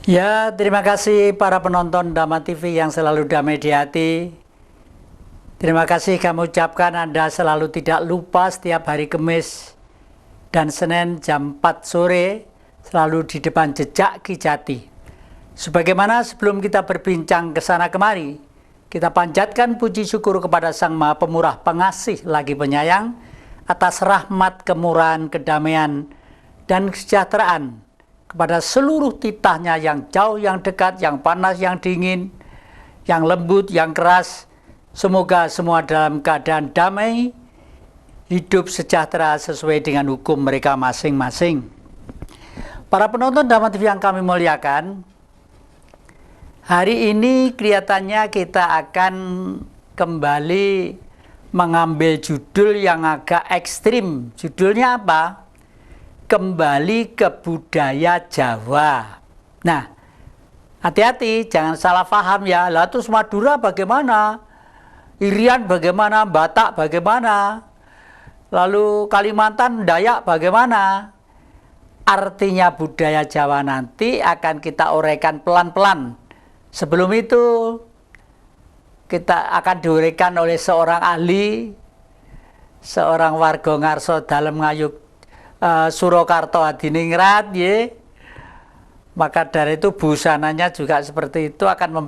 Ya, terima kasih para penonton Dhamma TV yang selalu damai di hati. Terima kasih kami ucapkan Anda selalu tidak lupa setiap hari Kamis dan Senin jam 4 sore selalu di depan jejak Ki Jati. Sebagaimana sebelum kita berbincang ke sana kemari, kita panjatkan puji syukur kepada Sang Maha Pemurah, Pengasih lagi Penyayang atas rahmat, kemurahan, kedamaian, dan kesejahteraan kepada seluruh titahnya yang jauh, yang dekat, yang panas, yang dingin, yang lembut, yang keras. Semoga semua dalam keadaan damai, hidup sejahtera sesuai dengan hukum mereka masing-masing. Para penonton Dhamma TV yang kami muliakan, hari ini kelihatannya kita akan kembali mengambil judul yang agak ekstrim. Judulnya apa? Kembali ke budaya Jawa. Nah, hati-hati, jangan salah paham ya. Lah terus Madura bagaimana? Irian bagaimana? Batak bagaimana? Lalu Kalimantan, Dayak bagaimana? Artinya budaya Jawa nanti akan kita uraikan pelan-pelan. Sebelum itu, kita akan diuraikan oleh seorang ahli, seorang warga ngarso dalem ngayuk Surakarta Hadiningrat, ye. Maka dari itu busananya juga seperti itu, akan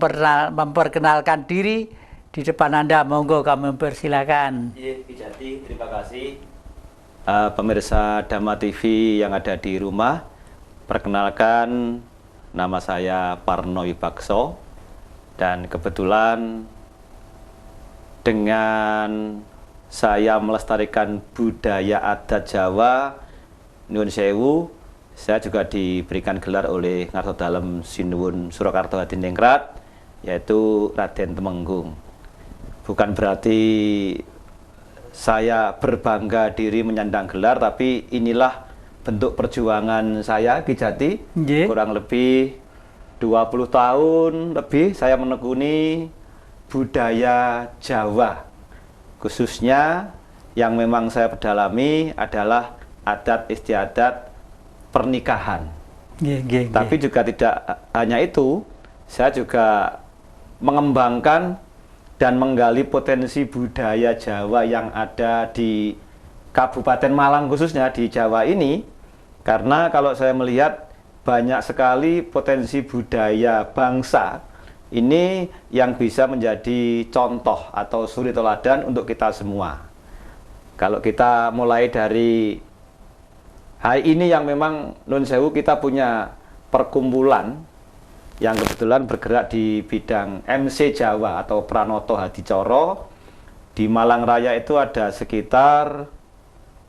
memperkenalkan diri di depan Anda. Monggo kami mempersilakan. Ki Jati, terima kasih. Pemirsa Dhamma TV yang ada di rumah, perkenalkan nama saya Parno Wibakso, dan kebetulan dengan saya melestarikan budaya adat Jawa, Nyuwun Sewu, saya juga diberikan gelar oleh Ngarso Dalem Sinuwun Surakarta Hadiningrat, yaitu Raden Temenggung. Bukan berarti saya berbangga diri menyandang gelar, tapi inilah bentuk perjuangan saya, Ki Jati. Kurang lebih 20 tahun lebih saya menekuni budaya Jawa. Khususnya yang memang saya pedalami adalah adat istiadat pernikahan. Tapi juga tidak hanya itu, saya juga mengembangkan dan menggali potensi budaya Jawa yang ada di Kabupaten Malang, khususnya di Jawa ini. Karena kalau saya melihat banyak sekali potensi budaya bangsa ini yang bisa menjadi contoh atau suri teladan untuk kita semua. Kalau kita mulai dari hari ini yang memang Nyuwun Sewu, kita punya perkumpulan yang kebetulan bergerak di bidang MC Jawa atau Pranoto Hadicoro. Di Malang Raya itu ada sekitar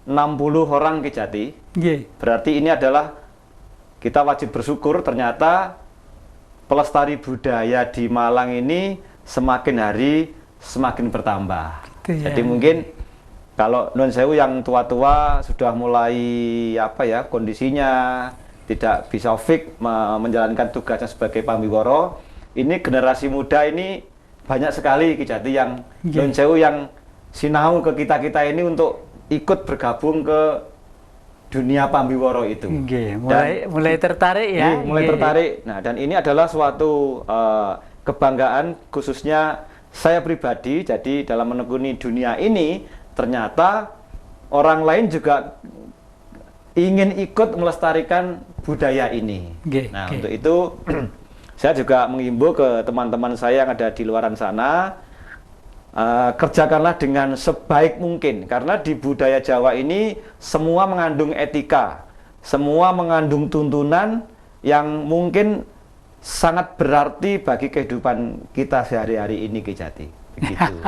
60 orang, Ki Jati. Berarti ini adalah kita wajib bersyukur, ternyata pelestari budaya di Malang ini semakin hari semakin bertambah. Jadi mungkin kalau Nyuwun Sewu yang tua-tua sudah mulai kondisinya tidak bisa fit menjalankan tugasnya sebagai pambiworo, ini generasi muda ini banyak sekali, Ki Jati, yang Nyuwun Sewu yang sinau ke kita-kita ini untuk ikut bergabung ke dunia pambiworo itu. Mulai tertarik ya. Mulai tertarik. Nah, dan ini adalah suatu kebanggaan khususnya saya pribadi. Jadi dalam menekuni dunia ini, ternyata orang lain juga ingin ikut melestarikan budaya ini. Untuk itu saya juga menghimbau ke teman-teman saya yang ada di luaran sana, kerjakanlah dengan sebaik mungkin, karena di budaya Jawa ini semua mengandung etika, semua mengandung tuntunan yang mungkin sangat berarti bagi kehidupan kita sehari-hari ini, Ki Jati. Begitu.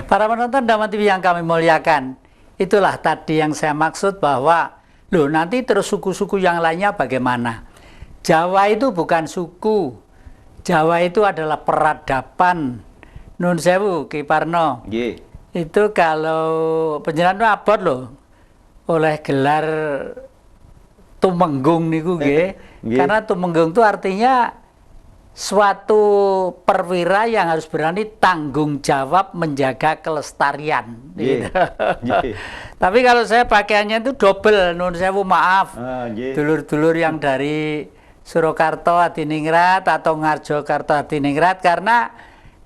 Para penonton Dhamma TV yang kami muliakan, itulah tadi yang saya maksud bahwa nanti terus suku-suku yang lainnya bagaimana? Jawa itu bukan suku, Jawa itu adalah peradaban. Nyuwun Sewu, Ki Parno. Itu kalau penjelasan itu abot loh oleh gelar Tumenggung niku nggih. Karena Tumenggung itu artinya suatu perwira yang harus berani tanggung jawab menjaga kelestarian. Gitu. Tapi kalau saya pakaiannya itu double, Nyuwun Sewu, maaf. Dulur-dulur yang dari Surakarta Adiningrat atau Ngarjokerto Adiningrat, karena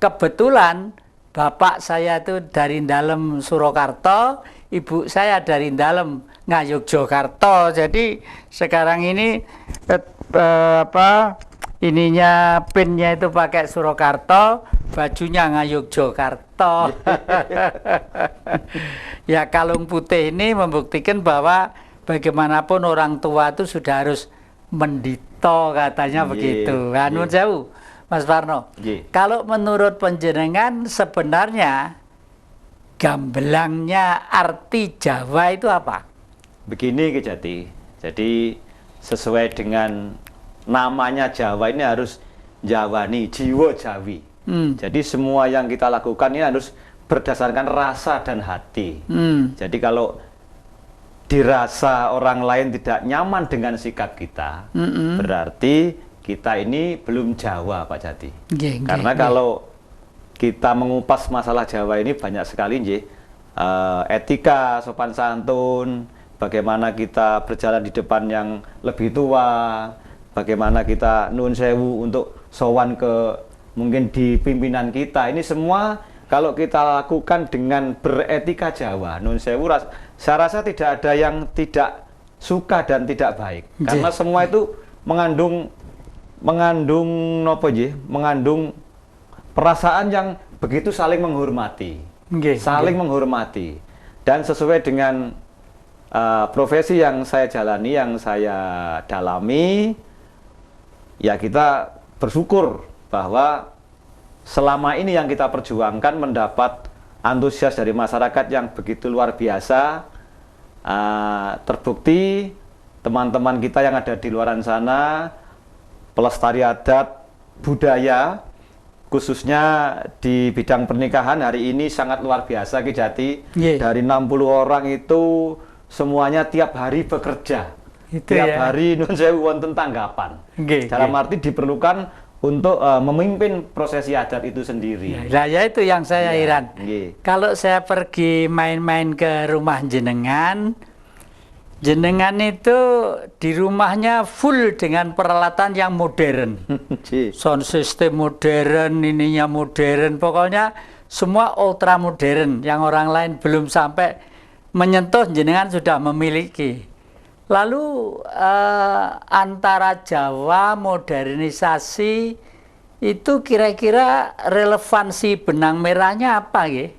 kebetulan bapak saya itu dari dalam Surakarta, ibu saya dari dalam Ngayogyakarta. Jadi sekarang ini ininya pinnya itu pakai Surakarta, bajunya Ngayogyakarta. Ya, kalung putih ini membuktikan bahwa bagaimanapun orang tua itu sudah harus mendito, katanya begitu. Anu jauh, Mas Parno. Kalau menurut panjenengan sebenarnya gambelangnya arti Jawa itu apa? Begini Ki Jati. Jadi sesuai dengan namanya Jawa ini harus Jawani, jiwa Jawi. Jadi semua yang kita lakukan ini harus berdasarkan rasa dan hati. Jadi kalau dirasa orang lain tidak nyaman dengan sikap kita, berarti kita ini belum Jawa, Pak Jati. Karena kalau kita mengupas masalah Jawa ini banyak sekali, etika, sopan santun, bagaimana kita berjalan di depan yang lebih tua, bagaimana kita nun sewu untuk sowan ke mungkin di pimpinan kita. Ini semua kalau kita lakukan dengan beretika Jawa, nun sewu, saya rasa tidak ada yang tidak suka dan tidak baik. Karena semua itu mengandung perasaan yang begitu saling menghormati. Saling menghormati. Dan sesuai dengan profesi yang saya jalani, yang saya dalami, ya kita bersyukur bahwa selama ini yang kita perjuangkan mendapat antusias dari masyarakat yang begitu luar biasa. Terbukti teman-teman kita yang ada di luar sana, pelestari adat budaya, khususnya di bidang pernikahan hari ini sangat luar biasa Ki Jati. Dari 60 orang itu semuanya tiap hari bekerja. Tiap hari nun sewu wonten tanggapan. Dalam arti diperlukan untuk memimpin prosesi adat itu sendiri. Ya itu yang saya heran. Kalau saya pergi main-main ke rumah jenengan itu di rumahnya full dengan peralatan yang modern. Sound system modern, ininya modern, pokoknya semua ultra modern yang orang lain belum sampai menyentuh, jenengan sudah memiliki. Lalu antara Jawa modernisasi itu kira-kira relevansi benang merahnya apa ya?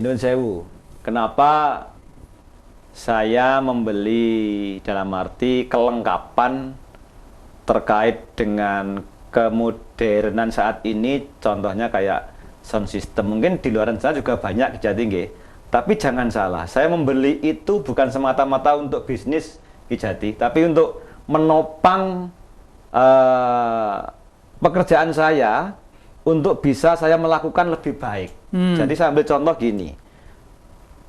Nun sewu. Kenapa saya membeli dalam arti kelengkapan terkait dengan kemodernan saat ini, contohnya kayak sound system. Mungkin di luar sana juga banyak Jati, tapi jangan salah, saya membeli itu bukan semata-mata untuk bisnis Jati, tapi untuk menopang pekerjaan saya untuk bisa saya melakukan lebih baik. Jadi saya ambil contoh gini,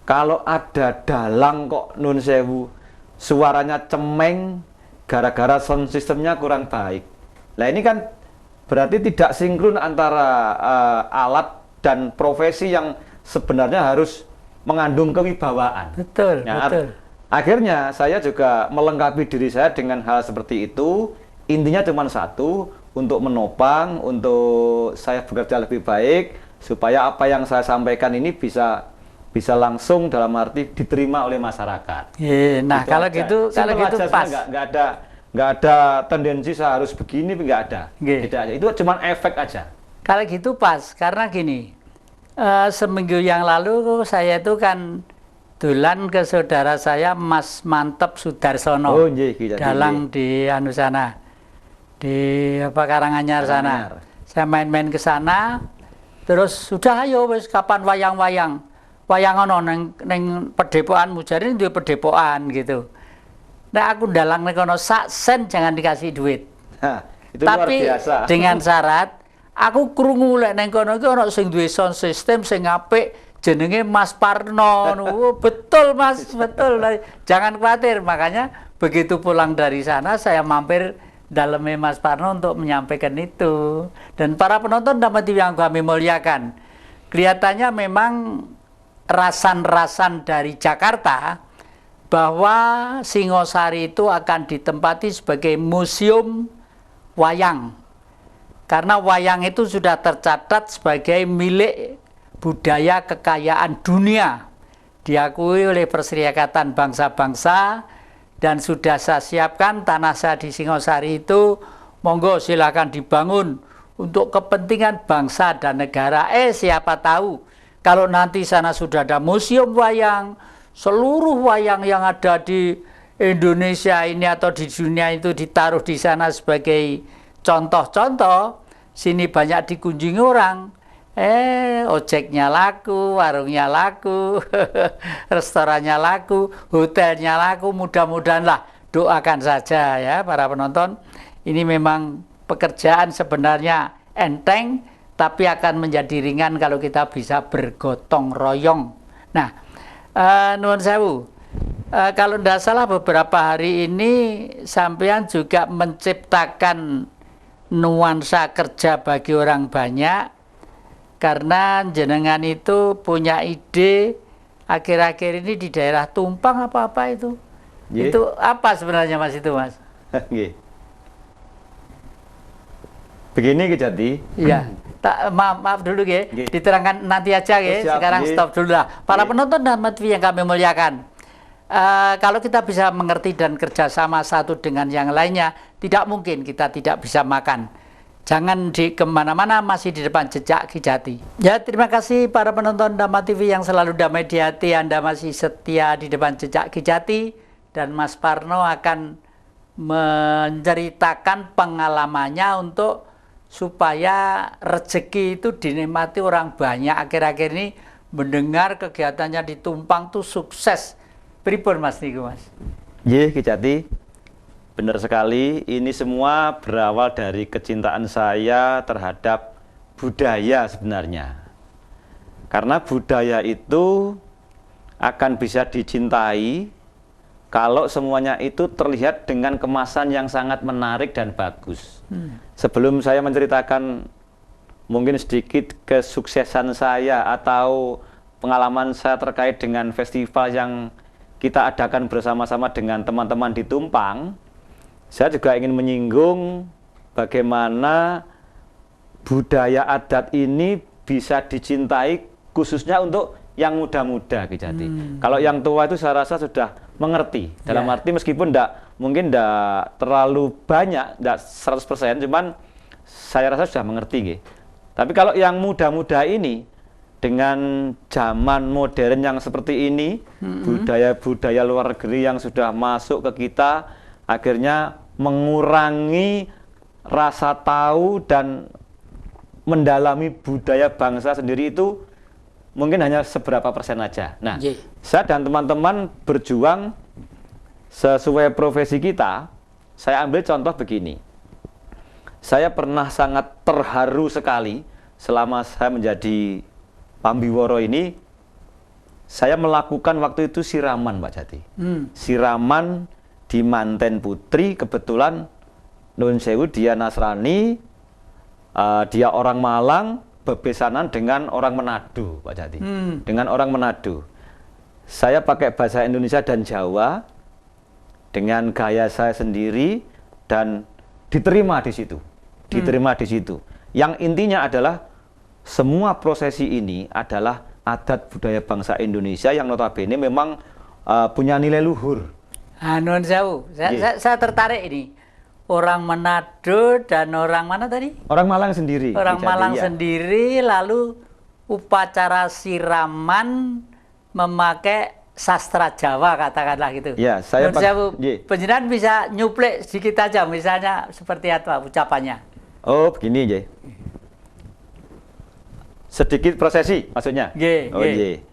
kalau ada dalang kok nun sewu suaranya cemeng gara-gara sound systemnya kurang baik, nah ini kan berarti tidak sinkron antara alat dan profesi yang sebenarnya harus mengandung kewibawaan. Betul. Akhirnya saya juga melengkapi diri saya dengan hal seperti itu. Intinya cuma satu, untuk menopang, untuk saya bekerja lebih baik, supaya apa yang saya sampaikan ini bisa langsung dalam arti diterima oleh masyarakat. Nah, kalau gitu pas. Nggak ada tendensi saya harus begini, nggak ada. Tidak ada. Itu cuma efek aja. Kalau gitu pas, karena gini, seminggu yang lalu saya itu kan dolan ke saudara saya Mas Mantep Sudarsono, dalang di anu sana, di Karanganyar sana. Saya main-main ke sana, terus sudah ayo wis kapan wayang ono neng pedepokan Mujarin, duwe pedepokan gitu. Nah aku dalang nek ono sak sen jangan dikasih duit. Itu tapi luar biasa. Dengan syarat aku krungu lek neng kono iki ono sing duwe sound system sing apik, jenenge Mas Parno. Betul Mas, betul. Jangan khawatir. Makanya begitu pulang dari sana saya mampir dalamnya Mas Parno untuk menyampaikan itu. Dan para penonton dapat yang kami muliakan, kelihatannya memang rasan-rasan dari Jakarta bahwa Singosari itu akan ditempati sebagai museum wayang. Karena wayang itu sudah tercatat sebagai milik budaya kekayaan dunia. Diakui oleh Perserikatan Bangsa-Bangsa, dan sudah saya siapkan tanah saya di Singosari itu, monggo silakan dibangun untuk kepentingan bangsa dan negara. Siapa tahu kalau nanti sana sudah ada museum wayang, seluruh wayang yang ada di Indonesia ini atau di dunia itu ditaruh di sana sebagai contoh-contoh, sini banyak dikunjungi orang. Ojeknya laku, warungnya laku, restorannya laku, hotelnya laku. Mudah-mudahan lah, doakan saja ya para penonton. Ini memang pekerjaan sebenarnya enteng, tapi akan menjadi ringan kalau kita bisa bergotong royong. Nah, nuwun sewu. Kalau tidak salah beberapa hari ini sampean juga menciptakan nuansa kerja bagi orang banyak, karena jenengan itu punya ide akhir-akhir ini di daerah Tumpang apa-apa itu. Yeah. Itu apa sebenarnya Mas itu Mas? Begini Kijati. Iya. Maaf dulu ya. Diterangkan nanti aja ya. Sekarang stop dulu lah. Para penonton dan TV yang kami muliakan. Kalau kita bisa mengerti dan kerjasama satu dengan yang lainnya, tidak mungkin kita tidak bisa makan. Jangan di kemana-mana, masih di depan Jejak Kijati. Ya, terima kasih para penonton Dhamma TV yang selalu damai di hati. Anda masih setia di depan Jejak Kijati, dan Mas Parno akan menceritakan pengalamannya untuk supaya rezeki itu dinikmati orang banyak. Akhir-akhir ini mendengar kegiatannya di Tumpang tuh sukses. Pripun Mas niku Mas? Nggih, Kijati. Benar sekali, ini semua berawal dari kecintaan saya terhadap budaya sebenarnya. Karena budaya itu akan bisa dicintai kalau semuanya itu terlihat dengan kemasan yang sangat menarik dan bagus. Sebelum saya menceritakan mungkin sedikit kesuksesan saya atau pengalaman saya terkait dengan festival yang kita adakan bersama-sama dengan teman-teman di Tumpang, saya juga ingin menyinggung bagaimana budaya adat ini bisa dicintai khususnya untuk yang muda-muda Kijati. Kalau yang tua itu saya rasa sudah mengerti. Dalam arti meskipun mungkin tidak terlalu banyak, tidak 100%, cuman saya rasa sudah mengerti. Gitu. Tapi kalau yang muda-muda ini, dengan zaman modern yang seperti ini, budaya-budaya luar negeri yang sudah masuk ke kita, akhirnya mengurangi rasa tahu dan mendalami budaya bangsa sendiri itu mungkin hanya seberapa persen aja. Nah, saya dan teman-teman berjuang sesuai profesi kita. Saya ambil contoh begini. Saya pernah sangat terharu sekali selama saya menjadi Pambiworo ini. Saya melakukan waktu itu siraman, Pak Jati. Siraman di Manten Putri, kebetulan Nun Sewu dia Nasrani, dia orang Malang, bebesanan dengan orang Manado, Pak Jati. Dengan orang Manado. Saya pakai bahasa Indonesia dan Jawa dengan gaya saya sendiri dan diterima di situ. Diterima di situ. Yang intinya adalah semua prosesi ini adalah adat budaya bangsa Indonesia yang notabene memang punya nilai luhur. Nun Sewu, saya tertarik ini. Orang Manado dan orang mana tadi? Orang Malang sendiri. Orang Malang sendiri, lalu upacara siraman memakai sastra Jawa, katakanlah gitu. Ya, saya penjenengan bisa nyuplik sedikit aja, misalnya seperti apa ucapannya? Oh, begini, Ye. Sedikit prosesi, maksudnya. Ye.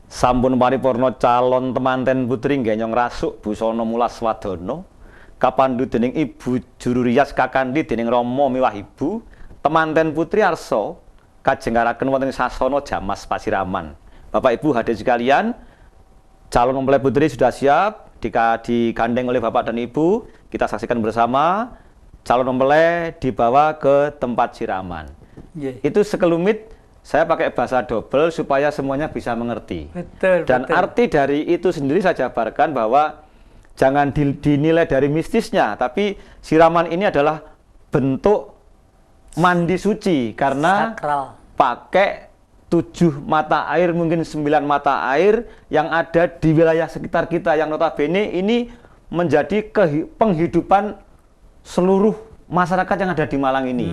Sampun paripurna calon temanten putri ngenyong rasuk busana mulas wadono. Kapandu dening ibu juru rias kakandi dening Rama miwah ibu, temanten putri arsa kajengaraken wonten sasana Jamas Pasiraman. Bapak Ibu hadirin sekalian, calon mempelai putri sudah siap digandeng oleh Bapak dan Ibu. Kita saksikan bersama calon mempelai dibawa ke tempat siraman. Itu sekelumit saya pakai bahasa double supaya semuanya bisa mengerti. Dan arti dari itu sendiri saya jabarkan bahwa jangan dinilai dari mistisnya, tapi siraman ini adalah bentuk mandi suci karena sakral, pakai 7 mata air, mungkin 9 mata air yang ada di wilayah sekitar kita, yang notabene ini menjadi penghidupan seluruh masyarakat yang ada di Malang ini.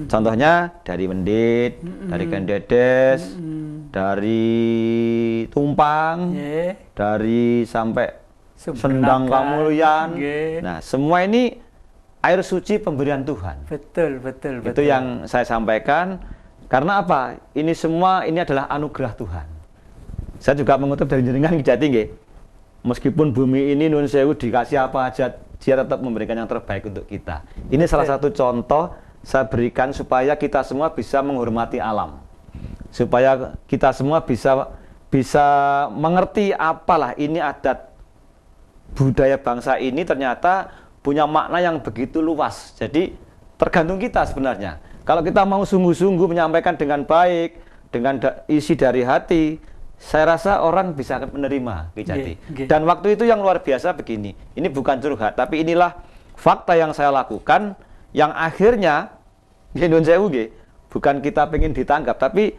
Contohnya dari Mendit, dari Kendedes, dari Tumpang, dari sampai Sendang Kamulyan. Nah, semua ini air suci pemberian Tuhan. Betul. Itu yang saya sampaikan. Karena apa? Ini semua ini adalah anugerah Tuhan. Saya juga mengutip dari jenengan Kijati nggih. Meskipun bumi ini nun sewu dikasih apa aja, dia tetap memberikan yang terbaik untuk kita. Ini salah satu contoh saya berikan supaya kita semua bisa menghormati alam. Supaya kita semua bisa mengerti apalah ini adat budaya bangsa ini ternyata punya makna yang begitu luas. Jadi tergantung kita sebenarnya. Kalau kita mau sungguh-sungguh menyampaikan dengan baik, dengan isi dari hati, saya rasa orang bisa menerima, Kijati. Dan waktu itu yang luar biasa begini, ini bukan curhat, tapi inilah fakta yang saya lakukan, yang akhirnya, bukan kita pengen ditangkap, tapi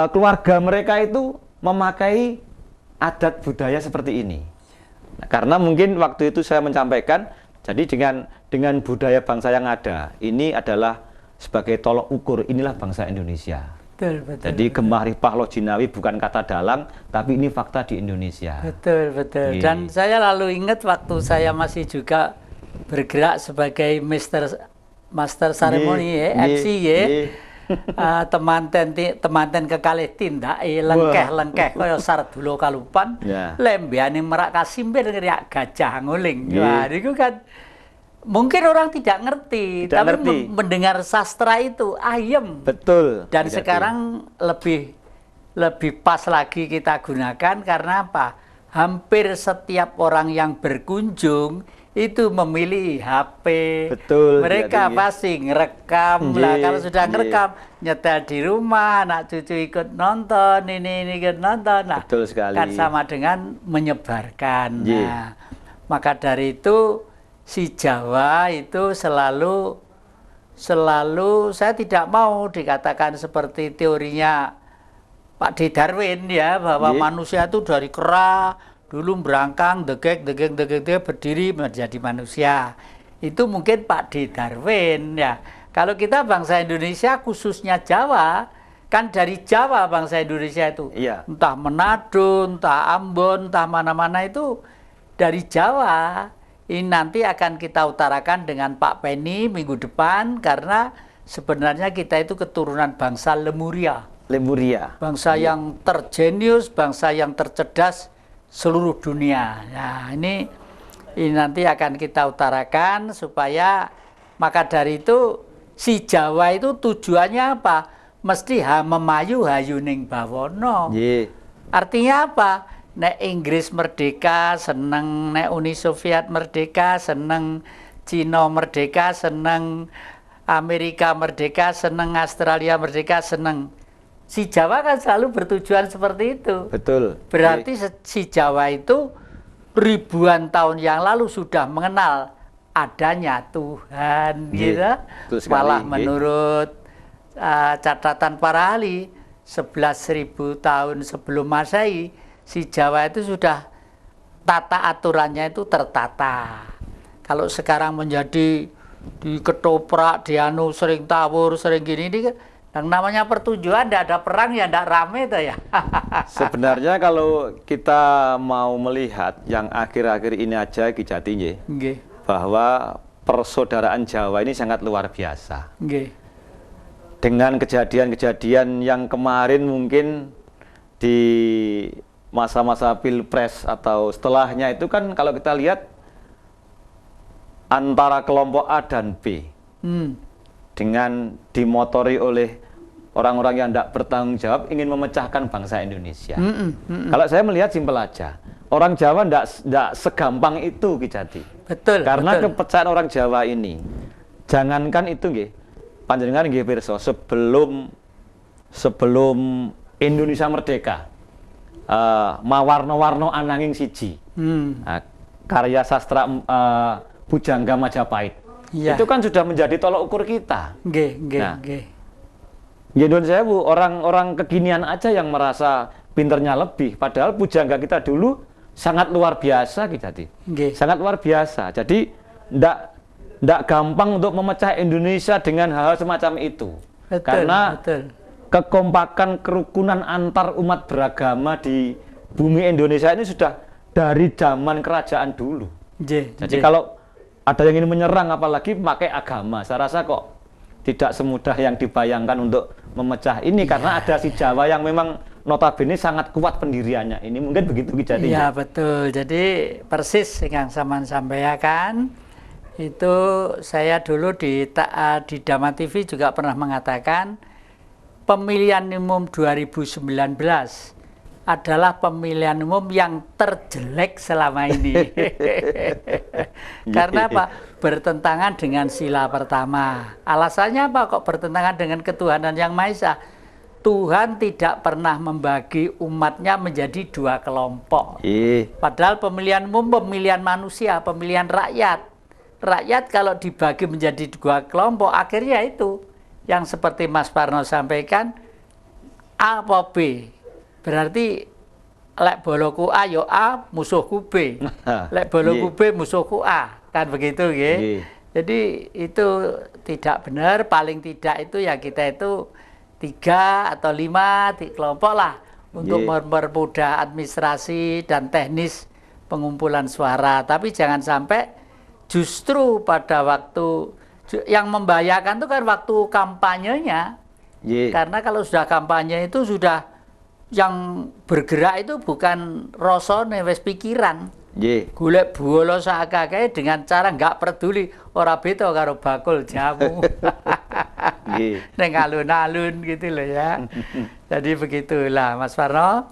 keluarga mereka itu memakai adat budaya seperti ini. Nah, karena mungkin waktu itu saya menyampaikan, jadi dengan budaya bangsa yang ada, ini adalah sebagai tolok ukur, inilah bangsa Indonesia. Betul. Jadi Gemah Ripah Loh Jinawi bukan kata dalang, tapi ini fakta di Indonesia. Betul. Dan saya lalu ingat waktu saya masih juga bergerak sebagai master ceremony MC temanten kekalih tindak lengkeh kaya Sardulo Kalupan, lembiane Merak Kasimpir ngeriak Gajah Nguling. Wah, niku kan mungkin orang tidak ngerti, tapi mendengar sastra itu ayem. Betul. Dan sekarang lebih pas lagi kita gunakan karena apa? Hampir setiap orang yang berkunjung itu memilih HP. Betul. Mereka pasti ngerekam lah. Kalau sudah ngerekam, nyetel di rumah, anak cucu ikut nonton, ini ikut nonton. Nah, betul sekali. Kan sama dengan menyebarkan. Nah, maka dari itu si Jawa itu selalu saya tidak mau dikatakan seperti teorinya Pak D. Darwin ya, bahwa manusia itu dari kera dulu berangkang degek berdiri menjadi manusia. Itu mungkin Pak D. Darwin ya. Kalau kita bangsa Indonesia khususnya Jawa, kan dari Jawa bangsa Indonesia itu. Entah Manado, entah Ambon, entah mana-mana itu dari Jawa. Ini nanti akan kita utarakan dengan Pak Penny minggu depan, karena sebenarnya kita itu keturunan bangsa Lemuria. Bangsa yang terjenius, bangsa yang tercerdas seluruh dunia. Nah, ini nanti akan kita utarakan supaya, maka dari itu si Jawa itu tujuannya apa? Mesti memayu hayuning bawono. Artinya apa? Nek Inggris merdeka seneng, nek Uni Soviet merdeka seneng, Cina merdeka seneng, Amerika merdeka seneng, Australia merdeka seneng. Si Jawa kan selalu bertujuan seperti itu. Betul. Berarti si Jawa itu ribuan tahun yang lalu sudah mengenal adanya Tuhan, gitu. Malah menurut catatan para ahli 11.000 tahun sebelum Masehi, si Jawa itu sudah tata aturannya itu tertata. Kalau sekarang menjadi diketoprak, dianu sering tawur, sering gini, yang namanya pertujuan, tidak ada perang ya tidak rame tuh ya. Sebenarnya kalau kita mau melihat yang akhir-akhir ini aja Kijati, bahwa persaudaraan Jawa ini sangat luar biasa. Dengan kejadian-kejadian yang kemarin mungkin di masa-masa Pilpres atau setelahnya itu kan kalau kita lihat antara kelompok A dan B dengan dimotori oleh orang-orang yang tidak bertanggung jawab ingin memecahkan bangsa Indonesia. Kalau saya melihat simpel aja, orang Jawa tidak segampang itu Kijati. Betul. Karena kepecahan orang Jawa ini, jangankan itu nggih, panjenengan nggih pirsa, sebelum Indonesia merdeka, mawarno-warno ananging siji, karya sastra Pujangga Majapahit. Iya. Itu kan sudah menjadi tolok ukur kita. Nggih, nggih, Nah, nggih. Nyuwun sewu, orang-orang kekinian aja yang merasa pinternya lebih, padahal pujangga kita dulu sangat luar biasa, Kijati. Nggih. Sangat luar biasa. Jadi ndak gampang untuk memecah Indonesia dengan hal-hal semacam itu. Betul, Karena betul. kekompakan kerukunan antar umat beragama di bumi Indonesia ini sudah dari zaman kerajaan dulu. Nggih, Jadi nggih. kalau ada yang ingin menyerang apalagi pakai agama, saya rasa kok tidak semudah yang dibayangkan untuk memecah ini, karena ada si Jawa yang memang notabene sangat kuat pendiriannya. Ini mungkin begitu Kijati. Iya, betul. Jadi persis yang sampean sampaikan itu, saya dulu di Dhamma TV juga pernah mengatakan pemilihan umum 2019 adalah pemilihan umum yang terjelek selama ini. Karena apa? Bertentangan dengan sila pertama. Alasannya apa kok bertentangan dengan ketuhanan yang Maha Esa? Tuhan tidak pernah membagi umatnya menjadi dua kelompok. Padahal pemilihan umum pemilihan manusia, pemilihan rakyat. Rakyat kalau dibagi menjadi dua kelompok, akhirnya itu yang seperti Mas Parno sampaikan, A apa B. Berarti lek boloku A yo A, musuhku B. Lek boloku B, musuhku A. Kan begitu nggih. Jadi itu tidak benar, paling tidak itu ya kita itu 3 atau 5 di kelompok lah untuk mempermudah administrasi dan teknis pengumpulan suara. Tapi jangan sampai justru pada waktu yang membahayakan itu kan waktu kampanyenya. Karena kalau sudah kampanye itu sudah yang bergerak itu bukan rasane wis pikiran. Golek bola sakake dengan cara nggak peduli, ora beda karo bakul jamu. Neng alun-alun gitu loh ya. Jadi begitulah Mas Parno.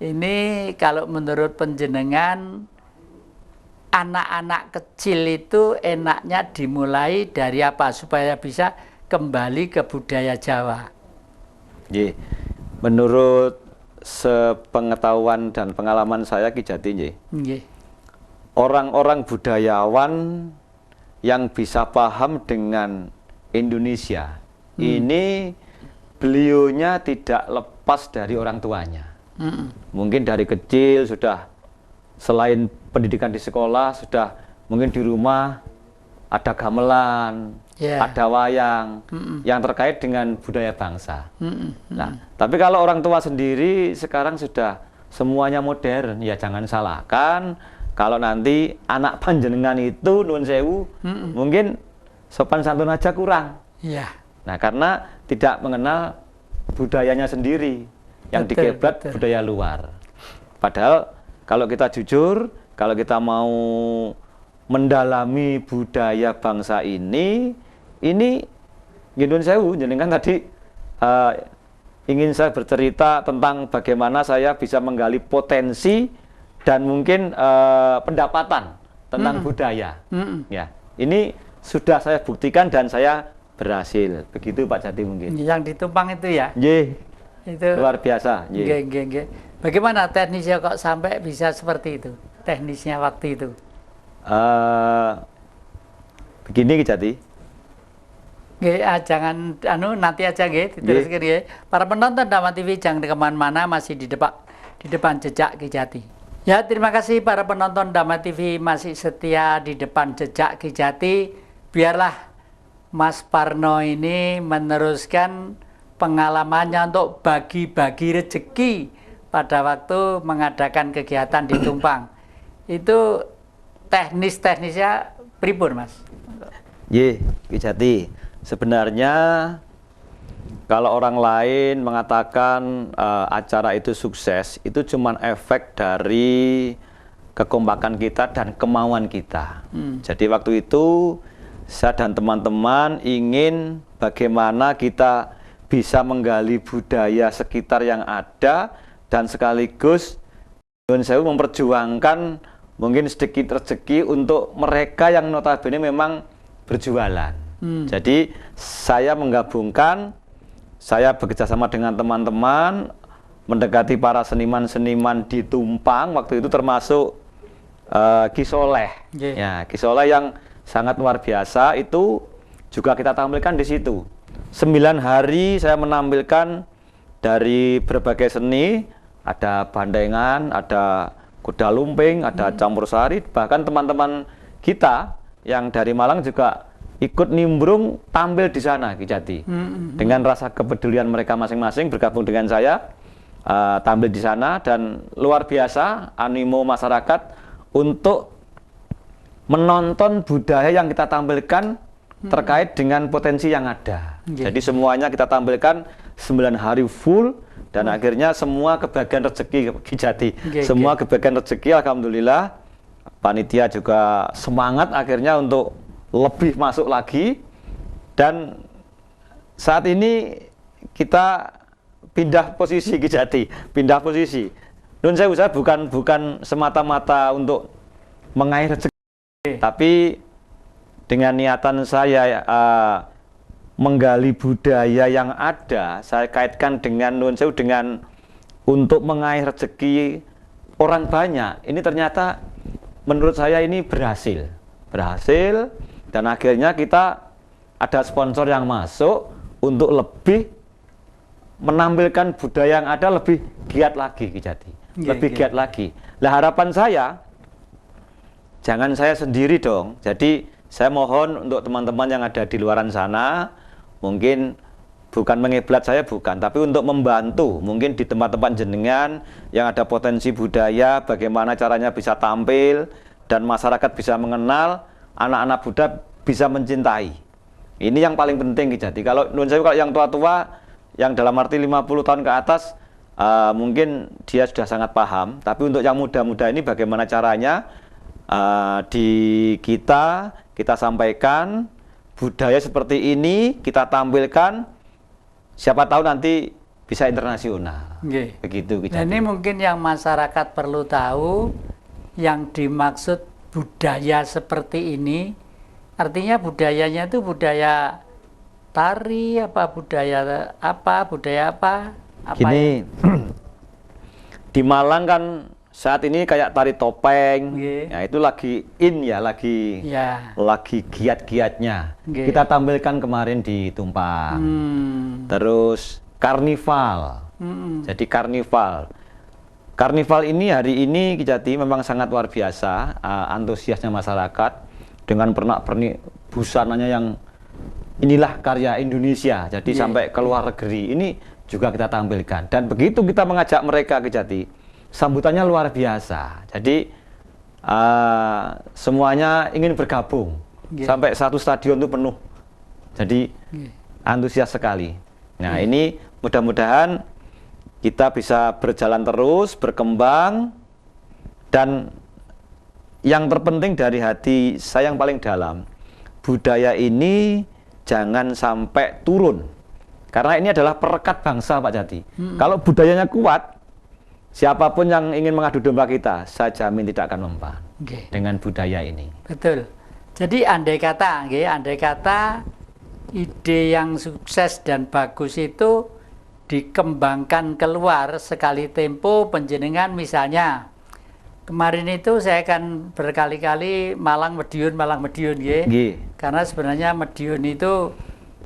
Ini kalau menurut penjenengan, anak-anak kecil itu enaknya dimulai dari apa supaya bisa kembali ke budaya Jawa? Menurut sepengetahuan dan pengalaman saya Kijati, orang-orang budayawan yang bisa paham dengan Indonesia ini, beliaunya tidak lepas dari orang tuanya. Mungkin dari kecil sudah, selain pendidikan di sekolah, sudah mungkin di rumah ada gamelan, ada wayang yang terkait dengan budaya bangsa. Nah, tapi kalau orang tua sendiri sekarang sudah semuanya modern, ya jangan salahkan kalau nanti anak panjenengan itu nuwun sewu, mungkin sopan santun aja kurang. Nah, karena tidak mengenal budayanya sendiri, yang dikeblat budaya luar. Padahal kalau kita jujur, kalau kita mau mendalami budaya bangsa ini nyuwun sewu, jenengan tadi ingin saya bercerita tentang bagaimana saya bisa menggali potensi dan mungkin pendapatan tentang budaya. Ya, ini sudah saya buktikan dan saya berhasil. Begitu Pak Jati mungkin. Yang di Tumpang itu ya? Itu luar biasa. Bagaimana teknisnya kok sampai bisa seperti itu? Teknisnya waktu itu? Begini Kijati. Jangan nanti aja diteruskan. Para penonton Dhamma TV jangan kemana-mana, masih di depan jejak Kijati. Ya, terima kasih para penonton Dhamma TV masih setia di depan jejak Kijati. Biarlah Mas Parno ini meneruskan pengalamannya untuk bagi-bagi rezeki pada waktu mengadakan kegiatan di Tumpang. Itu teknisnya pripun, Mas? Kijati. Sebenarnya kalau orang lain mengatakan acara itu sukses, itu cuma efek dari kekompakan kita dan kemauan kita. Jadi waktu itu saya dan teman-teman ingin bagaimana kita bisa menggali budaya sekitar yang ada dan sekaligus nyuwun sewu memperjuangkan mungkin sedikit rezeki untuk mereka yang notabene memang berjualan. Jadi saya menggabungkan, saya bekerjasama dengan teman-teman mendekati para seniman-seniman di Tumpang waktu itu, termasuk Ki Soleh. Ya, Ki Soleh yang sangat luar biasa, itu juga kita tampilkan di situ. 9 hari saya menampilkan dari berbagai seni, ada bandengan, ada kuda lumping, ada campur sari, bahkan teman-teman kita yang dari Malang juga ikut nimbrung tampil di sana, Ki Jati. Dengan rasa kepedulian mereka masing-masing bergabung dengan saya, tampil di sana, dan luar biasa animo masyarakat untuk menonton budaya yang kita tampilkan terkait dengan potensi yang ada. Jadi semuanya kita tampilkan 9 hari full, dan akhirnya semua kebagian rezeki, Ki Jati. Semua kebagian rezeki, alhamdulillah. Panitia juga semangat akhirnya untuk lebih masuk lagi, dan saat ini kita pindah posisi, Ki Jati, pindah posisi. Nun sewu, saya bukan semata-mata untuk mengaih rezeki, tapi dengan niatan saya menggali budaya yang ada, saya kaitkan dengan nun sewu, dengan untuk mengaih rezeki orang banyak. Ini ternyata menurut saya ini berhasil, dan akhirnya kita ada sponsor yang masuk untuk lebih menampilkan budaya yang ada lebih giat lagi, Ki Jati. Lebih giat lagi. Nah, harapan saya jangan saya sendiri dong. Jadi saya mohon untuk teman-teman yang ada di luaran sana, mungkin bukan mengiblat saya, bukan, tapi untuk membantu mungkin di tempat-tempat jenengan yang ada potensi budaya, bagaimana caranya bisa tampil dan masyarakat bisa mengenal, anak-anak muda bisa mencintai. Ini yang paling penting, Ki Jati. Kalau nun sewu, kalau yang tua-tua yang dalam arti 50 tahun ke atas, mungkin dia sudah sangat paham, tapi untuk yang muda-muda ini bagaimana caranya kita sampaikan budaya seperti ini, kita tampilkan, siapa tahu nanti bisa internasional. Begitu, Ki Jati. Nah, ini mungkin yang masyarakat perlu tahu, yang dimaksud budaya seperti ini, artinya budayanya itu budaya tari, budaya apa? Gini, di Malang kan saat ini kayak tari topeng, ya itu lagi in ya, lagi giat-giatnya. Kita tampilkan kemarin di Tumpang. Terus karnival, jadi karnival ini hari ini, Ki Jati, memang sangat luar biasa, antusiasnya masyarakat dengan pernak-pernik busananya yang inilah karya Indonesia. Jadi sampai ke luar negeri ini juga kita tampilkan, dan begitu kita mengajak mereka, Ki Jati, sambutannya luar biasa. Jadi semuanya ingin bergabung, sampai satu stadion itu penuh. Jadi antusias sekali. Nah, ini mudah-mudahan kita bisa berjalan terus, berkembang, dan yang terpenting dari hati saya yang paling dalam, budaya ini jangan sampai turun. Karena ini adalah perekat bangsa, Pak Jati. Kalau budayanya kuat, siapapun yang ingin mengadu domba kita, saya jamin tidak akan mempan dengan budaya ini. Betul. Jadi andai kata ide yang sukses dan bagus itu dikembangkan keluar sekali tempo, penjenengan misalnya kemarin itu saya kan berkali-kali Malang Medion, karena sebenarnya Medion itu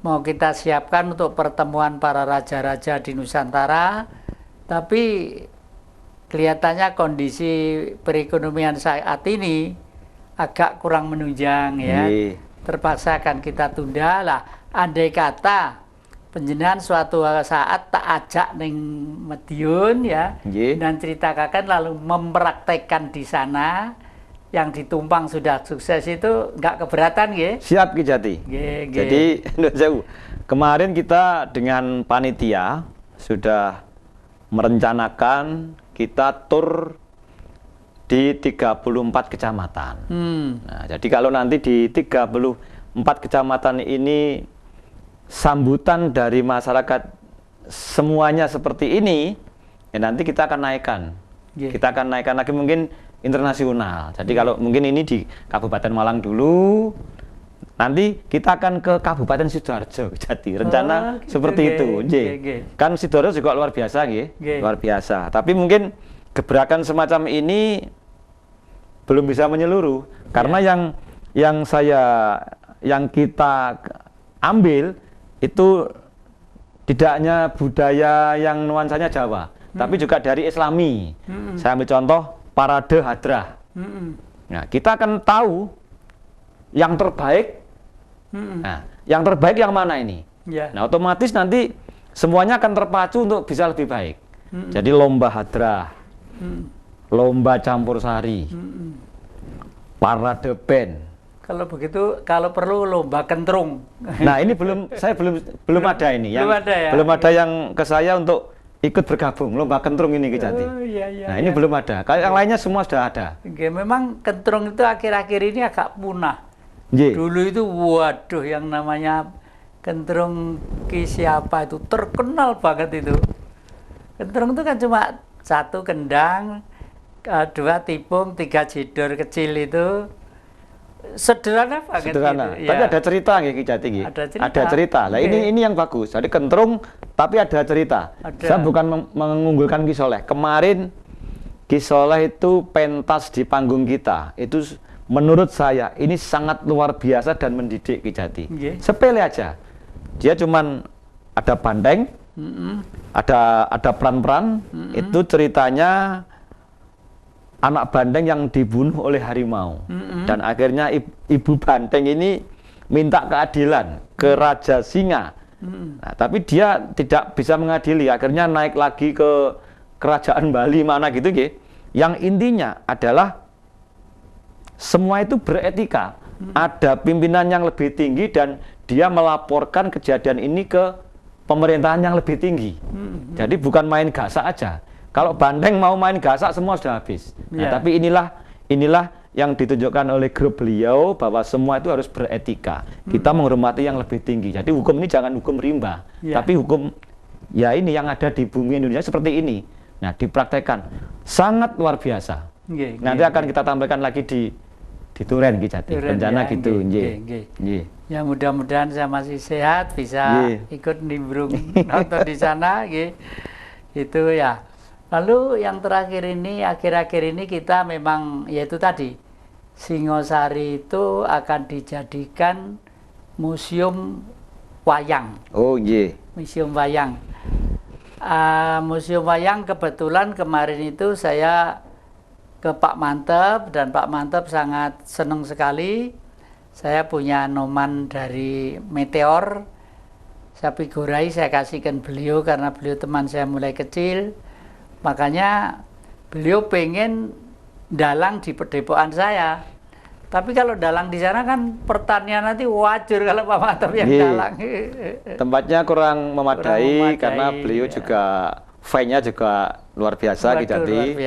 mau kita siapkan untuk pertemuan para raja-raja di Nusantara, tapi kelihatannya kondisi perekonomian saat ini agak kurang menunjang, ya. Terpaksa akan kita tunda lah. Andai kata panjenengan suatu saat tak ajak ning Medion, ya, dan ceritakan lalu mempraktekkan di sana, yang di Tumpang sudah sukses itu nggak keberatan, ya? Siap, Ki Jati. Jadi kemarin kita dengan panitia sudah merencanakan kita tur di 34 kecamatan. Nah, jadi kalau nanti di 34 kecamatan ini sambutan dari masyarakat semuanya seperti ini, ya nanti kita akan naikkan. Kita akan naikkan lagi mungkin internasional. Jadi kalau mungkin ini di Kabupaten Malang dulu, nanti kita akan ke Kabupaten Sidoarjo. Jadi rencana seperti itu. Kan Sidoarjo juga luar biasa, luar biasa. Tapi mungkin gebrakan semacam ini belum bisa menyeluruh, karena yang yang kita ambil itu tidak hanya budaya yang nuansanya Jawa, tapi juga dari Islami. Saya ambil contoh parade hadrah. Nah, kita akan tahu yang terbaik. Nah, yang terbaik yang mana ini? Nah, otomatis nanti semuanya akan terpacu untuk bisa lebih baik. Jadi lomba hadrah, lomba campur sari, parade band. Kalau begitu, kalau perlu lomba kentrung. Nah, ini saya belum ada ini. Belum ada ya? Belum ada yang ke saya untuk ikut bergabung lomba kentrung ini Ki Jati. Nah, ini belum ada. Kalau yang lainnya semua sudah ada. Memang kentrung itu akhir-akhir ini agak punah. Ye. Dulu itu waduh yang namanya kentrung Ki siapa itu terkenal banget itu. Kentrung itu kan cuma 1 kendang, 2 tipung, 3 jidor kecil itu. Sederhana banget. Sederhana. Gitu. Tapi ada cerita Ki Jati. Ada cerita. Nah, ini yang bagus. Jadi kentrung tapi ada cerita. Saya bukan mengunggulkan Ki Soleh. Kemarin Ki Soleh itu pentas di panggung kita. Itu menurut saya ini sangat luar biasa dan mendidik Ki Jati. Sepele aja. Dia cuman ada bandeng, ada peran-peran. Itu ceritanya anak bandeng yang dibunuh oleh harimau. Dan akhirnya ibu bandeng ini minta keadilan ke Raja Singa. Nah, tapi dia tidak bisa mengadili, akhirnya naik lagi ke kerajaan Bali mana gitu Ki. Yang intinya adalah semua itu beretika. Ada pimpinan yang lebih tinggi dan dia melaporkan kejadian ini ke pemerintahan yang lebih tinggi. Jadi bukan main gasak aja. Kalau bandeng mau main gasak semua sudah habis. Nah, tapi inilah yang ditunjukkan oleh grup beliau bahwa semua itu harus beretika. Kita menghormati yang lebih tinggi. Jadi hukum ini jangan hukum rimba, tapi hukum ya ini yang ada di bumi Indonesia seperti ini. Nah, dipraktekkan sangat luar biasa. Nanti akan kita tampilkan lagi di Turen Ki Jati. Rencana gitu. Ya mudah-mudahan saya masih sehat bisa ikut nimbrung nonton di sana. Itu ya. Lalu yang terakhir ini, akhir-akhir ini kita memang, yaitu tadi, Singosari itu akan dijadikan museum wayang. Oh iya. Museum wayang. Museum wayang kebetulan kemarin itu saya ke Pak Mantep, dan Pak Mantep sangat senang sekali. Saya punya noman dari Meteor. Saya figurai, saya kasihkan beliau karena beliau teman saya mulai kecil. Makanya beliau pengen dalang di pedepokan saya. Tapi kalau dalang di sana kan pertanian nanti wajar kalau Pak Mantep yang dalang. Tempatnya kurang memadai karena beliau juga fine-nya juga luar biasa Ki Jati.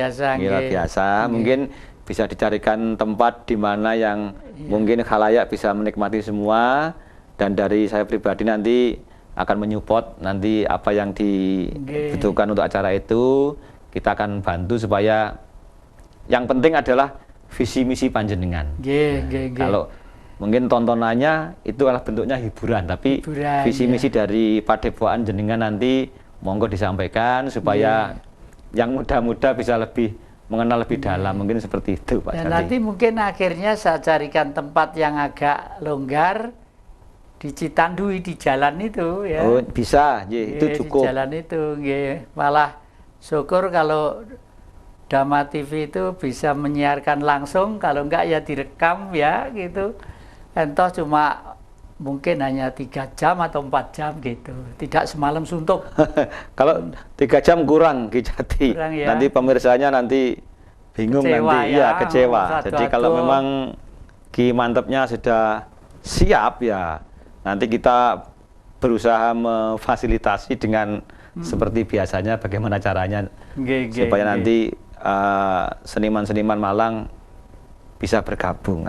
Luar biasa. Mungkin bisa dicarikan tempat di mana yang mungkin khalayak bisa menikmati semua, dan dari saya pribadi nanti akan menyupport nanti apa yang dibutuhkan untuk acara itu. Kita akan bantu supaya yang penting adalah visi misi panjenengan. Kalau mungkin tontonannya itu adalah bentuknya hiburan, tapi visi misi dari padepokan jenengan nanti monggo disampaikan supaya yang muda-muda bisa lebih mengenal lebih dalam, mungkin seperti itu Pak Jati. Nanti mungkin akhirnya saya carikan tempat yang agak longgar di Citandui, di jalan itu ya. Oh bisa, itu cukup. Di jalan itu, malah syukur kalau Dhamma TV itu bisa menyiarkan langsung, kalau enggak ya direkam ya gitu. Entah cuma mungkin hanya 3 jam atau 4 jam gitu, tidak semalam suntuk. Kalau 3 jam kurang Ki Jati, nanti pemirsanya nanti bingung, kecewa, nanti ya kecewa. Jadi kalau memang Ki Mantepnya sudah siap ya, nanti kita berusaha memfasilitasi dengan seperti biasanya bagaimana caranya supaya nanti seniman-seniman Malang bisa bergabung.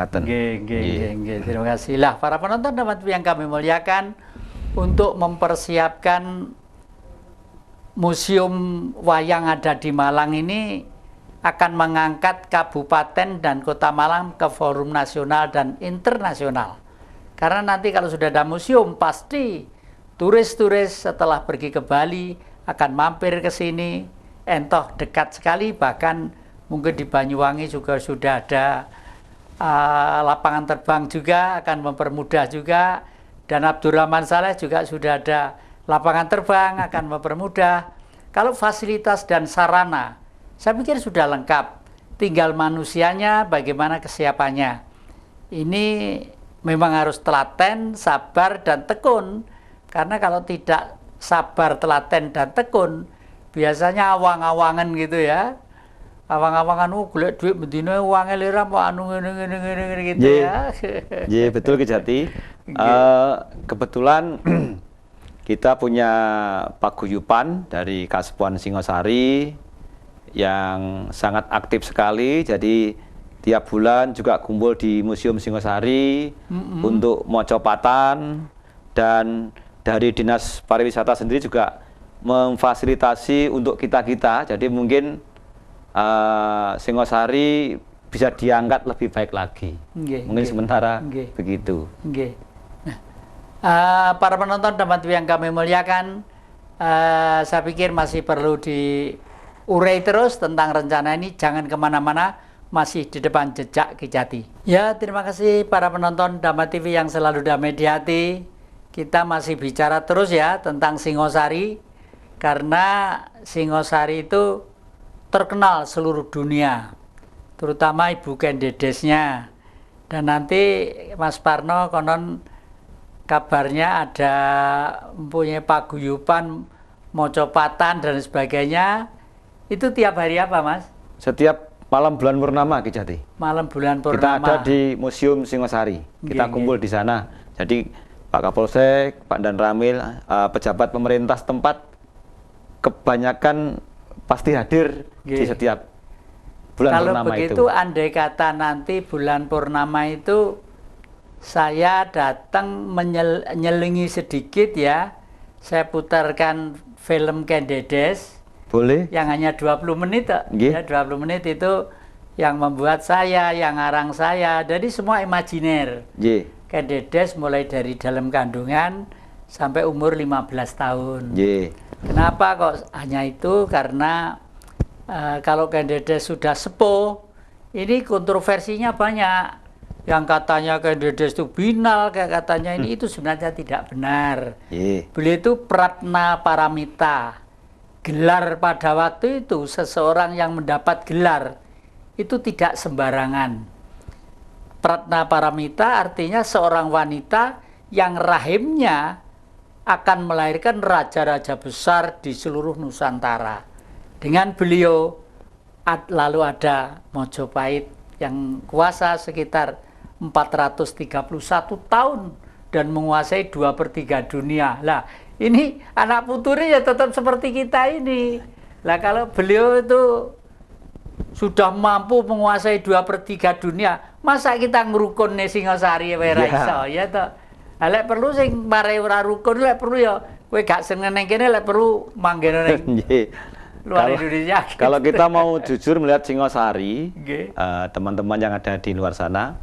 Terima kasih lah para penonton Dhamma TV yang kami muliakan. Untuk mempersiapkan museum wayang ada di Malang ini akan mengangkat kabupaten dan kota Malang ke forum nasional dan internasional. Karena nanti kalau sudah ada museum, pasti turis-turis setelah pergi ke Bali akan mampir ke sini. Entoh dekat sekali, bahkan mungkin di Banyuwangi juga sudah ada lapangan terbang juga akan mempermudah juga, dan Abdurrahman Saleh juga sudah ada lapangan terbang akan mempermudah. Kalau fasilitas dan sarana, saya pikir sudah lengkap. Tinggal manusianya bagaimana kesiapannya. Ini memang harus telaten, sabar, dan tekun. Karena kalau tidak sabar, telaten, dan tekun, biasanya awang-awangan gitu ya. Awang-awangan, golek duit bedino uangnya lira mau anu ngene gitu ya. Iya, betul Ki Jati. Kebetulan kita punya paguyuban dari Kasepuan Singosari yang sangat aktif sekali. Jadi tiap bulan juga kumpul di Museum Singosari untuk mocopatan, dan dari Dinas Pariwisata sendiri juga memfasilitasi untuk kita-kita. Jadi mungkin Singosari bisa diangkat lebih baik lagi. Mungkin sementara begitu. Nah, para penonton Damat TV yang kami muliakan, saya pikir masih perlu diurai terus tentang rencana ini. Jangan kemana-mana, masih di depan jejak Ki Jati. Ya, terima kasih para penonton Damat TV yang selalu damai di hati. Kita masih bicara terus ya tentang Singosari, karena Singosari itu terkenal seluruh dunia, terutama Ibu Ken Dedesnya. Dan nanti Mas Parno konon kabarnya ada mempunyai paguyuban, mocopatan dan sebagainya. Itu tiap hari apa, Mas? Setiap malam bulan purnama, Ki Jati. Malam bulan purnama. Kita ada di Museum Singosari. Kita kumpul di sana. Jadi Pak Kapolsek, Pak Dan Ramil, pejabat pemerintah setempat kebanyakan pasti hadir di setiap bulan purnama itu. Kalau begitu, andai kata nanti bulan purnama itu saya datang menyelingi sedikit ya, saya putarkan film Ken Dedes. Boleh. Yang hanya 20 menit, ya 20 menit itu yang membuat saya, yang ngarang saya. Jadi semua imajiner. Ken Dedes mulai dari dalam kandungan sampai umur 15 tahun. Kenapa kok hanya itu? Karena kalau Ken Dedes sudah sepuh, ini kontroversinya banyak. Yang katanya Ken Dedes itu binal, kayak katanya ini, itu sebenarnya tidak benar. Beliau itu Pratna Paramita. Gelar pada waktu itu, seseorang yang mendapat gelar itu tidak sembarangan. Pratna Paramita artinya seorang wanita yang rahimnya akan melahirkan raja-raja besar di seluruh Nusantara. Dengan beliau lalu ada Mojopahit yang kuasa sekitar 431 tahun dan menguasai 2/3 dunia. Lah, ini anak putunya ya tetap seperti kita ini. Lah, kalau beliau itu sudah mampu menguasai 2/3 dunia, masa kita ngerukun nih Singosari wae ra iso ya toh. Lek perlu sing mare ora rukun, lek perlu ya kowe gak seneng nang kene, lek perlu manggen ning luar Indonesia. Gitu. Kalau kita mau jujur melihat Singosari, teman-teman yang ada di luar sana,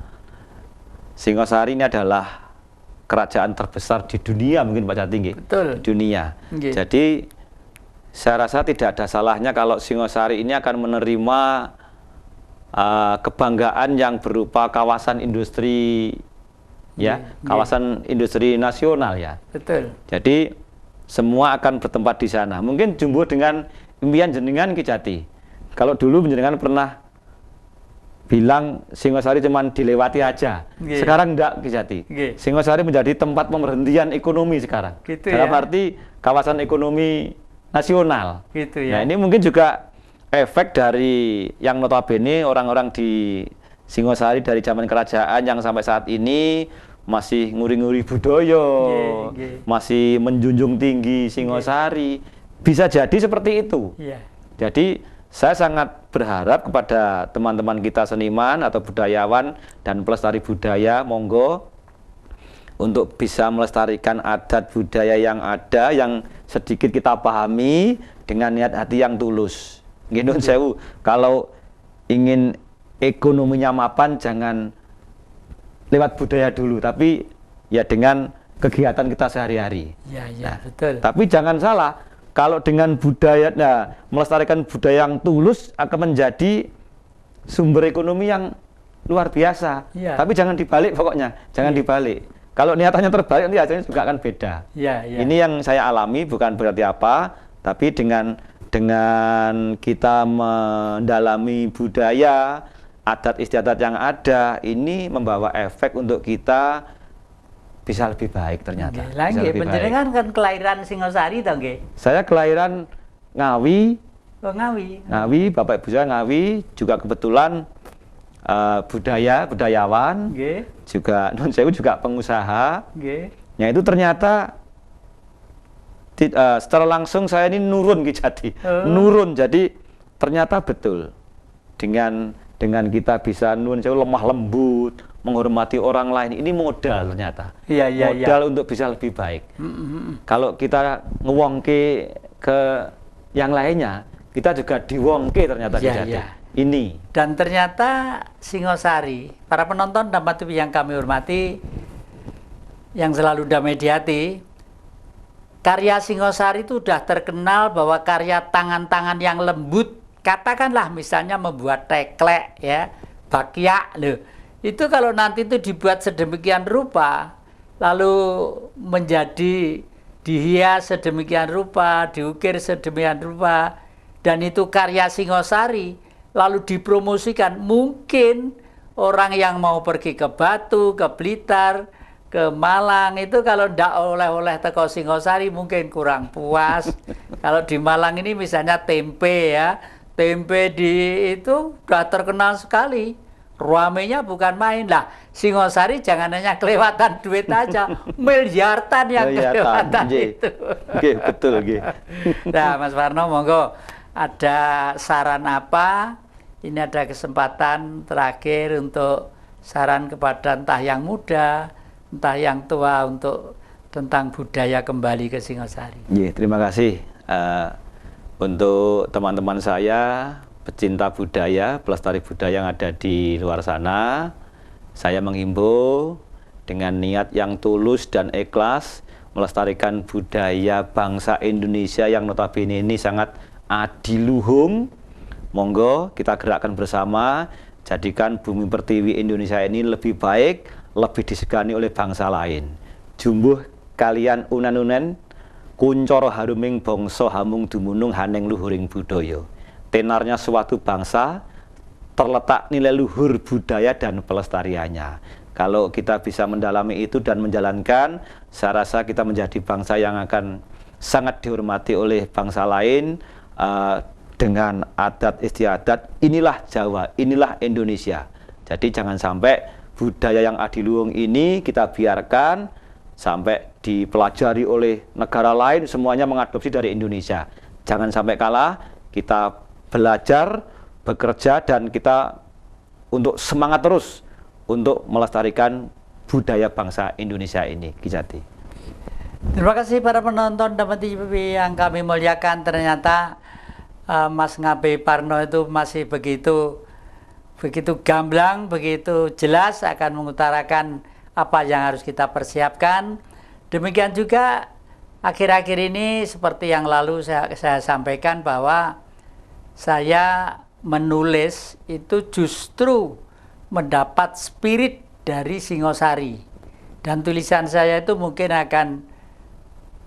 Singosari ini adalah kerajaan terbesar di dunia, mungkin Pak Jati. Betul. Dunia. Jadi saya rasa tidak ada salahnya kalau Singosari ini akan menerima kebanggaan yang berupa kawasan industri, kawasan industri nasional ya. Betul. Jadi semua akan bertempat di sana. Mungkin jumbo dengan impian jenengan Ki Jati. Kalau dulu jenengan pernah bilang Singosari cuma dilewati aja. Sekarang enggak Ki Jati. Singosari menjadi tempat pemberhentian ekonomi sekarang. Dalam arti kawasan ekonomi nasional. Nah, ini mungkin juga efek dari yang notabene orang-orang di Singosari dari zaman kerajaan yang sampai saat ini masih nguri-nguri budaya, masih menjunjung tinggi Singosari. Bisa jadi seperti itu. Jadi saya sangat berharap kepada teman-teman kita seniman atau budayawan dan pelestari budaya, monggo untuk bisa melestarikan adat budaya yang ada, yang sedikit kita pahami dengan niat hati yang tulus. Gendon sewu, kalau ingin ekonominya mapan jangan lewat budaya dulu, tapi ya dengan kegiatan kita sehari-hari. Betul. Tapi jangan salah, kalau dengan budaya, melestarikan budaya yang tulus akan menjadi sumber ekonomi yang luar biasa. Ya. Tapi jangan dibalik pokoknya, jangan dibalik. Kalau niatannya terbalik nanti hasilnya juga akan beda. Ya, ya. Ini yang saya alami, bukan berarti apa, tapi dengan kita mendalami budaya, adat istiadat yang ada, ini membawa efek untuk kita bisa lebih baik ternyata. Lagi, panjenengan kan kelahiran Singosari toh nggih? Saya kelahiran Ngawi. Oh, Ngawi. Ngawi, bapak ibu saya Ngawi, juga kebetulan budayawan, juga non sewu juga pengusaha. Ya itu ternyata secara langsung saya ini nurun Kijati, nurun. Jadi ternyata betul dengan kita bisa nun sewu lemah lembut, menghormati orang lain, ini modal ternyata. Modal untuk bisa lebih baik. Kalau kita ngewongke ke yang lainnya, kita juga diwongke ternyata Kijati. Ini. Dan ternyata Singosari, para penonton Damai TV yang kami hormati, yang selalu damai di hati, karya Singosari itu sudah terkenal bahwa karya tangan-tangan yang lembut, katakanlah misalnya membuat teklek, ya, bakyak, loh. Itu kalau nanti itu dibuat sedemikian rupa, lalu menjadi dihias sedemikian rupa, diukir sedemikian rupa, dan itu karya Singosari, lalu dipromosikan, mungkin orang yang mau pergi ke Batu, ke Blitar, ke Malang, itu kalau ndak oleh-oleh teko Singosari mungkin kurang puas. Kalau di Malang ini misalnya tempe, ya, tempe itu sudah terkenal sekali, ramenya bukan main. Lah Singosari jangan hanya kelewatan duit aja, miliaran yang kelewatan itu. Betul. Nah, Mas Warno, monggo, ada saran apa? Ini ada kesempatan terakhir untuk saran kepada entah yang muda, entah yang tua, untuk tentang budaya kembali ke Singosari. Terima kasih untuk teman-teman saya, pecinta budaya, pelestari budaya yang ada di luar sana. Saya menghimbau dengan niat yang tulus dan ikhlas melestarikan budaya bangsa Indonesia yang notabene ini sangat adiluhung. Monggo kita gerakkan bersama, jadikan bumi pertiwi Indonesia ini lebih baik, lebih disegani oleh bangsa lain. Jumbuh kalian unan-unen, kuncoro haruming bangsa hamung dumunung haneng luhuring budaya. Tenarnya suatu bangsa terletak nilai luhur budaya dan pelestariannya. Kalau kita bisa mendalami itu dan menjalankan, saya rasa kita menjadi bangsa yang akan sangat dihormati oleh bangsa lain. Dengan adat istiadat, inilah Jawa, inilah Indonesia. Jadi jangan sampai budaya yang adiluhung ini kita biarkan sampai dipelajari oleh negara lain, semuanya mengadopsi dari Indonesia. Jangan sampai kalah, kita belajar, bekerja, dan kita untuk semangat terus untuk melestarikan budaya bangsa Indonesia ini, Kijati. Terima kasih para penonton Damai TV yang kami muliakan. Ternyata Mas Ngabe Parno itu masih begitu gamblang, begitu jelas akan mengutarakan apa yang harus kita persiapkan. Demikian juga akhir-akhir ini seperti yang lalu saya sampaikan bahwa saya menulis itu justru mendapat spirit dari Singosari, dan tulisan saya itu mungkin akan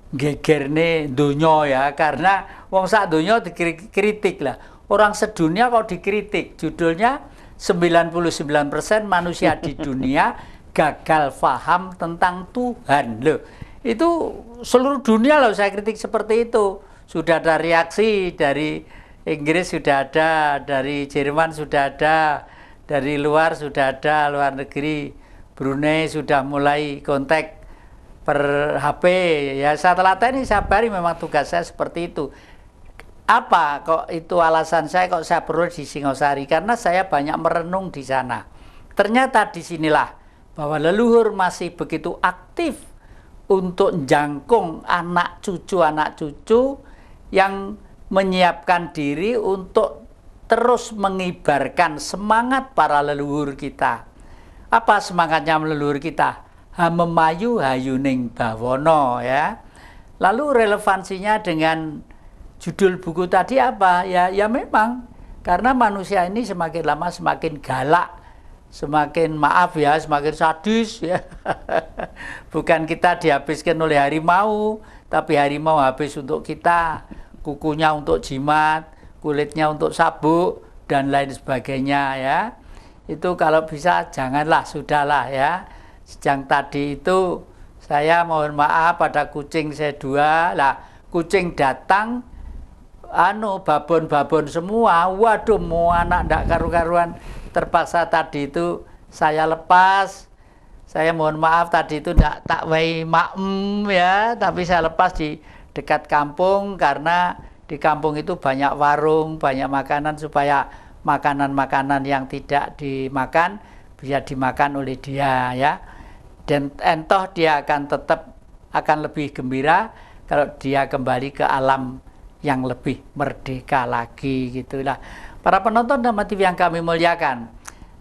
gegerne dunia, ya, karena wong sak dunia dikritik lah. Orang sedunia kalau dikritik, judulnya 99% manusia di dunia gagal paham tentang Tuhan. Loh, itu seluruh dunia loh saya kritik seperti itu. Sudah ada reaksi dari Inggris, sudah ada dari Jerman, sudah ada dari luar, sudah ada luar negeri. Brunei sudah mulai kontak per HP, ya. Setelah ini saya bari, memang tugas saya seperti itu. Apa kok itu alasan saya kok saya perlu di Singosari? Karena saya banyak merenung di sana. Ternyata disinilah bahwa leluhur masih begitu aktif untuk jangkung anak cucu yang menyiapkan diri untuk terus mengibarkan semangat para leluhur kita. Apa semangatnya leluhur kita? Memayu hayuning bawono, ya. Lalu relevansinya dengan judul buku tadi apa? Ya memang karena manusia ini semakin lama semakin galak semakin maaf ya, semakin sadis ya. Bukan kita dihabiskan oleh harimau, tapi harimau habis untuk kita, kukunya untuk jimat, kulitnya untuk sabuk dan lain sebagainya ya. Itu kalau bisa janganlah, sudahlah ya. Sejak tadi itu saya mohon maaf pada kucing saya 2 lah, kucing datang babon-babon semua, waduh mau anak ndak karu-karuan, terpaksa tadi itu saya lepas. Saya mohon maaf tadi itu ndak tak wei maem ya, tapi saya lepas di dekat kampung karena di kampung itu banyak warung, banyak makanan, supaya makanan-makanan yang tidak dimakan bisa dimakan oleh dia ya. Dan entoh dia akan tetap akan lebih gembira kalau dia kembali ke alam yang lebih merdeka lagi gitulah. Para penonton Dhamma TV yang kami muliakan,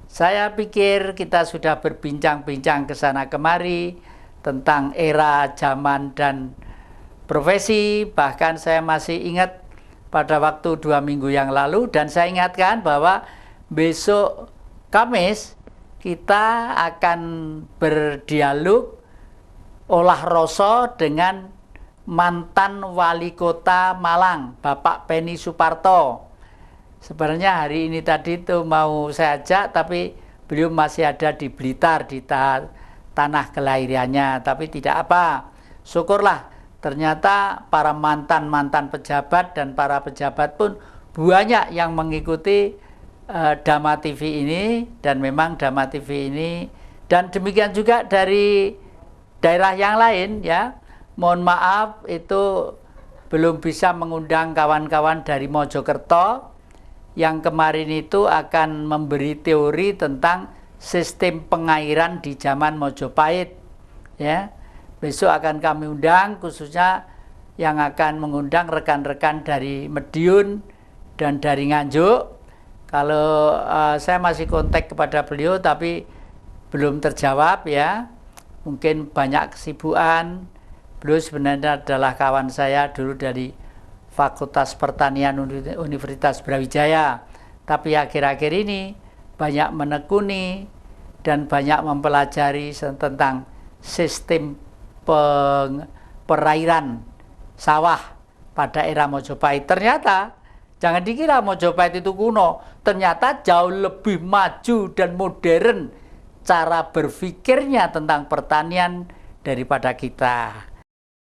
saya pikir kita sudah berbincang-bincang ke sana kemari tentang era, zaman, dan profesi. Bahkan saya masih ingat pada waktu 2 minggu yang lalu, dan saya ingatkan bahwa besok Kamis kita akan berdialog olah rasa dengan mantan wali kota Malang, Bapak Penny Suparto. Sebenarnya hari ini tadi itu mau saya ajak, tapi beliau masih ada di Blitar, di tanah kelahirannya. Tapi tidak apa, syukurlah ternyata para mantan-mantan pejabat dan para pejabat pun banyak yang mengikuti Dhamma TV ini, dan memang Dhamma TV ini, dan demikian juga dari daerah yang lain ya. Mohon maaf itu belum bisa mengundang kawan-kawan dari Mojokerto yang kemarin itu akan memberi teori tentang sistem pengairan di zaman Mojopahit ya. Besok akan kami undang, khususnya yang akan mengundang rekan-rekan dari Madiun dan dari Nganjuk. Kalau saya masih kontak kepada beliau tapi belum terjawab ya, mungkin banyak kesibukan. Beliau sebenarnya adalah kawan saya dulu dari Fakultas Pertanian Universitas Brawijaya, tapi akhir-akhir ini banyak menekuni dan banyak mempelajari tentang sistem perairan sawah pada era Mojopahit. Ternyata jangan dikira Mojopahit itu kuno, ternyata jauh lebih maju dan modern cara berpikirnya tentang pertanian daripada kita.